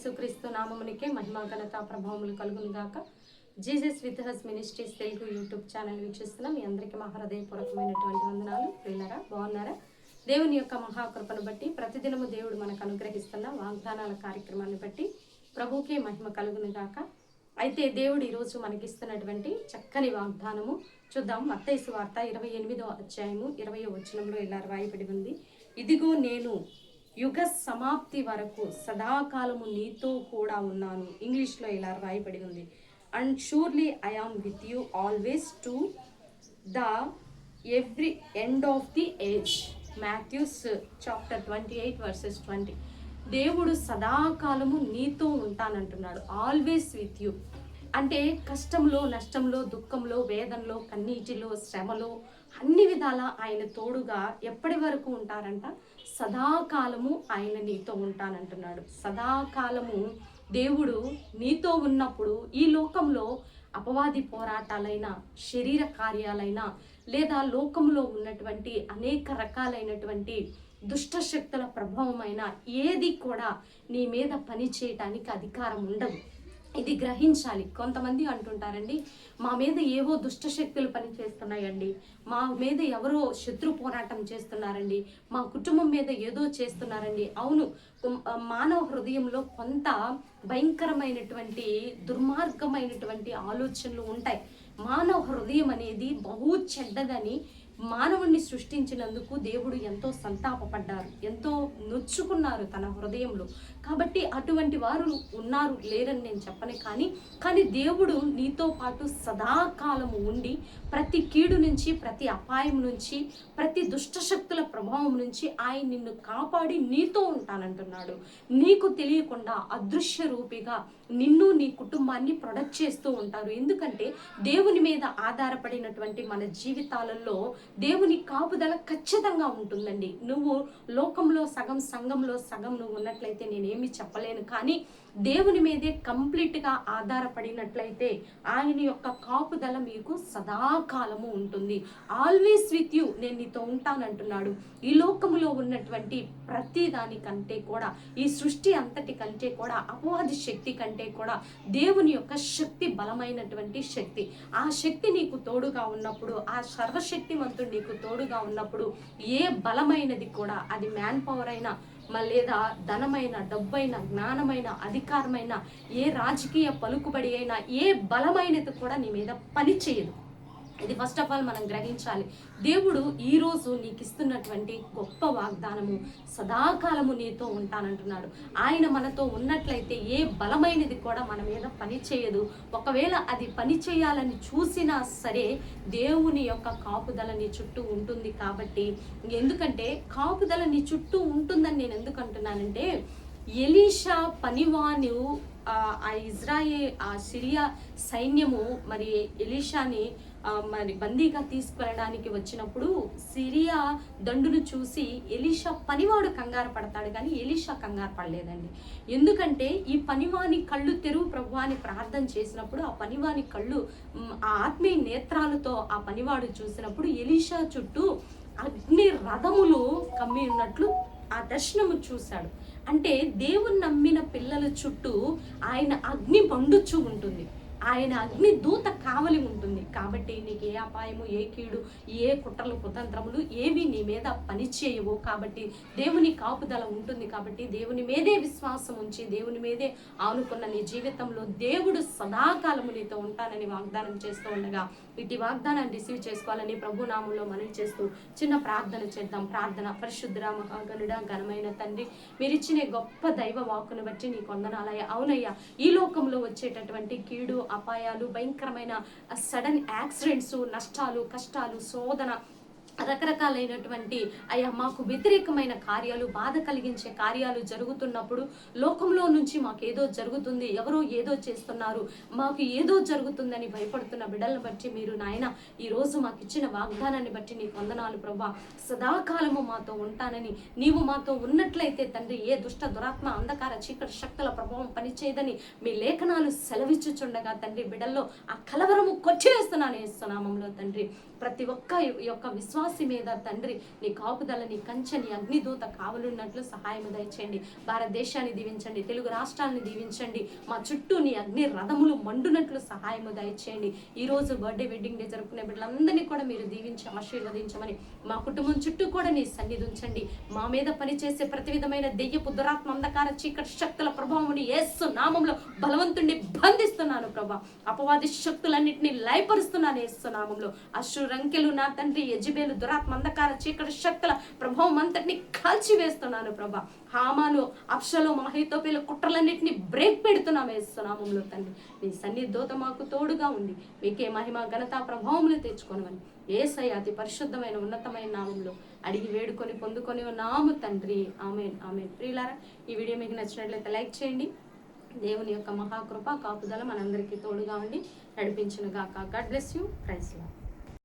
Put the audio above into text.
యేసుక్రీస్తు నామమునికే మహిమ ఘనత ప్రభావములు కలుగును గాక. Jesus with has ministries Telugu YouTube channel వీక్షిస్తున్న మీ అందరికీ మా హృదయపూర్వకమైనటువంటి వందనాలు. ప్రియులారా, బాగున్నారా? దేవుని యొక్క మహాకృపను బట్టి ప్రతిదినము దేవుడు మనకు అనుగ్రహిస్తున్న వాగ్దానాల కార్యక్రమాన్ని బట్టి ప్రభువుకే మహిమ కలుగును గాక. అయితే దేవుడు ఈరోజు మనకిస్తున్నటువంటి చక్కని వాగ్దానము చూద్దాం. మత్తయి సువార్త 28వ అధ్యాయము 20వ వచనంలో ఇలా రాయబడి ఉంది. ఇదిగో నేను యుగ సమాప్తి వరకు సదాకాలము నీతో కూడా ఉన్నాను. ఇంగ్లీష్లో ఇలా రాయబడి ఉంది. And surely I am with you always to the very end of the age. Matthew's chapter 28 verses 20. దేవుడు సదాకాలము నీతో ఉంటానంటున్నాడు. ఆల్వేస్ విత్ యూ అంటే కష్టంలో, నష్టంలో, దుఃఖంలో, వేదనలో, కన్నీటిలో, శ్రమలో అన్ని విధాల ఆయన తోడుగా ఎప్పటి వరకు ఉంటారంట? సదాకాలము ఆయన నీతో ఉంటానంటున్నాడు. సదాకాలము దేవుడు నీతో ఉన్నప్పుడు ఈ లోకంలో అపవాది పోరాటాలైనా, శరీర కార్యాలైనా, లేదా లోకంలో ఉన్నటువంటి అనేక రకాలైనటువంటి దుష్ట శక్తుల ప్రభావమైన ఏది కూడా నీ మీద పని చేయటానికి అధికారం ఉండదు. ఇది గ్రహించాలి. కొంతమంది అంటుంటారండి, మా మీద ఏవో దుష్ట శక్తులు పనిచేస్తున్నాయండి, మా మీద ఎవరో శత్రు పోరాటం చేస్తున్నారండి, మా కుటుంబం మీద ఏదో చేస్తున్నారండి. అవును, మానవ హృదయంలో కొంత భయంకరమైనటువంటి దుర్మార్గమైనటువంటి ఆలోచనలు ఉంటాయి. మానవ హృదయం అనేది బహు చెడ్డదని మానవుణ్ణి సృష్టించినందుకు దేవుడు ఎంతో సంతాపపడ్డారు, ఎంతో నొచ్చుకున్నారు తన హృదయంలో. కాబట్టి అటువంటి వారు ఉన్నారు, లేరని నేను చెప్పను. కానీ దేవుడు నీతో పాటు సదాకాలము ఉండి ప్రతి కీడు నుంచి, ప్రతి అపాయం నుంచి, ప్రతి దుష్టశక్తుల ప్రభావం నుంచి ఆయన నిన్ను కాపాడి నీతో ఉంటానంటున్నాడు. నీకు తెలియకుండా అదృశ్య రూపిగా నిన్ను, నీ కుటుంబాన్ని ప్రొటెక్ట్ చేస్తూ ఉంటారు. ఎందుకంటే దేవుని మీద ఆధారపడినటువంటి మన జీవితాలలో దేవుని కాపుదల ఖచ్చితంగా ఉంటుందండి. నువ్వు లోకంలో సగం, సంఘంలో సగం నువ్వు ఉన్నట్లయితే నేనేమి చెప్పలేను. కానీ దేవుని మీదే కంప్లీట్గా ఆధారపడినట్లయితే ఆయన యొక్క కాపుదల మీకు సదాకాలము ఉంటుంది. ఆల్వేస్ విత్ యూ, నేను నీతో ఉంటానంటున్నాడు. ఈ లోకంలో ఉన్నటువంటి ప్రతి దానికంటే కూడా, ఈ సృష్టి అంతటి కంటే కూడా, అపవాది శక్తి కంటే కూడా దేవుని యొక్క శక్తి బలమైనటువంటి శక్తి. ఆ శక్తి నీకు తోడుగా ఉన్నప్పుడు, ఆ సర్వశక్తిమంతుడు నీకు తోడుగా ఉన్నప్పుడు ఏ బలమైనది కూడా, అది మ్యాన్ పవర్ అయినా, లేదా ధనమైన, డబ్బైన, జ్ఞానమైన, అధికారమైన, ఏ రాజకీయ పలుకుబడి అయినా, ఏ బలమైనది కూడా నీ మీద పని చేయదు. ఇది ఫస్ట్ ఆఫ్ ఆల్ మనం గ్రహించాలి. దేవుడు ఈరోజు నీకు ఇస్తున్నటువంటి గొప్ప వాగ్దానము, సదాకాలము నీతో ఉంటానంటున్నాడు. ఆయన మనతో ఉన్నట్లయితే ఏ బలమైనది కూడా మన మీద పని చేయదు. ఒకవేళ అది పని చేయాలని చూసినా సరే దేవుని యొక్క కాపుదల నీ చుట్టూ ఉంటుంది. కాబట్టి ఎందుకంటే కాపుదల నీ చుట్టూ ఉంటుందని నేను ఎందుకు అంటున్నానంటే, ఎలీషా పనివాను ఆ ఇజ్రాయేల్, ఆ సిరియా సైన్యము మరి ఎలీషాని మరి బందీగా తీసుకెళ్ళడానికి వచ్చినప్పుడు సిరియా దండును చూసి ఎలీషా పనివాడు కంగారు పడతాడు, కానీ ఎలీషా కంగారు పడలేదండి. ఎందుకంటే ఈ పనివాని కళ్ళు తెరువు ప్రభు అని ప్రార్థన చేసినప్పుడు ఆ పనివాని కళ్ళు, ఆ ఆత్మీయ నేత్రాలతో ఆ పనివాడు చూసినప్పుడు ఎలీషా చుట్టూ అగ్ని రథములు కమ్మి ఉన్నట్లు ఆ దర్శనము చూశాడు. అంటే దేవుని నమ్మిన పిల్లల చుట్టూ ఆయన అగ్ని మండుచూ ఉంటుంది, ఆయన అగ్ని దూత కావలి ఉంటుంది. కాబట్టి నీకు ఏ అపాయము, ఏ కీడు, ఏ కుట్రలు, కుతంత్రములు ఏవి నీ మీద పనిచేయవు. కాబట్టి దేవుని కాపుదల ఉంటుంది. కాబట్టి దేవుని మీదే విశ్వాసం ఉంచి, దేవుని మీదే ఆనుకున్న నీ జీవితంలో దేవుడు సదాకాలము నీతో ఉంటానని వాగ్దానం చేస్తూ ఉండగా, ఇటు వాగ్దానాన్ని రిసీవ్ చేసుకోవాలని ప్రభునామంలో మనవి చేస్తూ చిన్న ప్రార్థన చేద్దాం. ప్రార్థన. పరిశుద్ధ మహాగణుడ, ఘనమైన తండ్రి, మీరు ఇచ్చిన గొప్ప దైవ వాక్కును బట్టి నీకు వందనాలయ్యా. అవునయ్యా, ఈ లోకంలో వచ్చేటటువంటి కీడు, అపాయాలు, భయంకరమైన సడన్ యాక్సిడెంట్స్, నష్టాలు, కష్టాలు, శోధన, రకరకాలైనటువంటి అయ్యా మాకు వ్యతిరేకమైన కార్యాలు, బాధ కలిగించే కార్యాలు జరుగుతున్నప్పుడు, లోకంలో నుంచి మాకేదో జరుగుతుంది, ఎవరో ఏదో చేస్తున్నారు, మాకు ఏదో జరుగుతుందని భయపడుతున్న బిడ్డలను బట్టి మీరు నాయన ఈరోజు మాకు ఇచ్చిన వాగ్దానాన్ని బట్టి నీకు వందనాలు ప్రభా. సదాకాలము మాతో ఉంటానని నీవు మాతో ఉన్నట్లయితే తండ్రి ఏ దుష్ట, దురాత్మ, అంధకార, చీకటి శక్తుల ప్రభావం పనిచేయదని మీ లేఖనాలు సెలవిచ్చుచుండగా తండ్రి బిడ్డల్లో ఆ కలవరము కొట్టివేస్తున్నాను యేసు నామములో తండ్రి. ప్రతి ఒక్క యొక్క విశ్వాసం ప్రవాసి మీద తండ్రి నీ కాపుదల, నీ కంచె, నీ అగ్నిదూత కావలున్నట్లు సహాయం దయచేయండి. భారతదేశాన్ని దీవించండి, తెలుగు రాష్ట్రాలను దీవించండి. మా చుట్టూ నీ అగ్ని రథములు మండునట్లు సహాయము దయచేయండి. ఈ రోజు బర్త్డే, వెడ్డింగ్ డే జరుపుకునే బిడ్డలందరినీ కూడా మీరు దీవించి ఆశీర్వదించమని, మా కుటుంబం చుట్టూ కూడా నీ సన్నిధి ఉంచండి. మా మీద పనిచేసే ప్రతి విధమైన దెయ్యపు దురాత్మ, అంధకార చీకటి శక్తుల ప్రభావం యేసు నామంలో బలవంతుణ్ణి బంధిస్తున్నాను ప్రభా. అపవాది శక్తులన్నింటినీ లయపరుస్తున్నాను యేసు నామంలో. అశ్రురంకెలు నా తండ్రి, యెజబెలు దురాత్మ, అంధకార చీకటి శక్తుల ప్రభావం అంతటిని కాల్చివేస్తున్నాను ప్రభా. హామాను, అబ్షలోము, అహీతోపెలు కుట్రలన్నింటినీ బ్రేక్ పెడుతున్నాము యేసు నామంలో తండ్రి. నీ సన్నిధోత మాకు తోడుగా ఉంది. మీకే మహిమ, ఘనత, ప్రభావములు తెచ్చుకోనమని యేసయ్య అతి పరిశుద్ధమైన ఉన్నతమైన నామంలో అడిగి వేడుకొని పొందుకొని ఉన్నాము తండ్రి. ఆమేన్, ఆమేన్. ప్రియులారా, ఈ వీడియో మీకు నచ్చినట్లయితే లైక్ చేయండి. దేవుని యొక్క మహాకృప కాపుదల మనందరికీ తోడుగా ఉండి నడిపించును గాక. God bless you. Praise lord.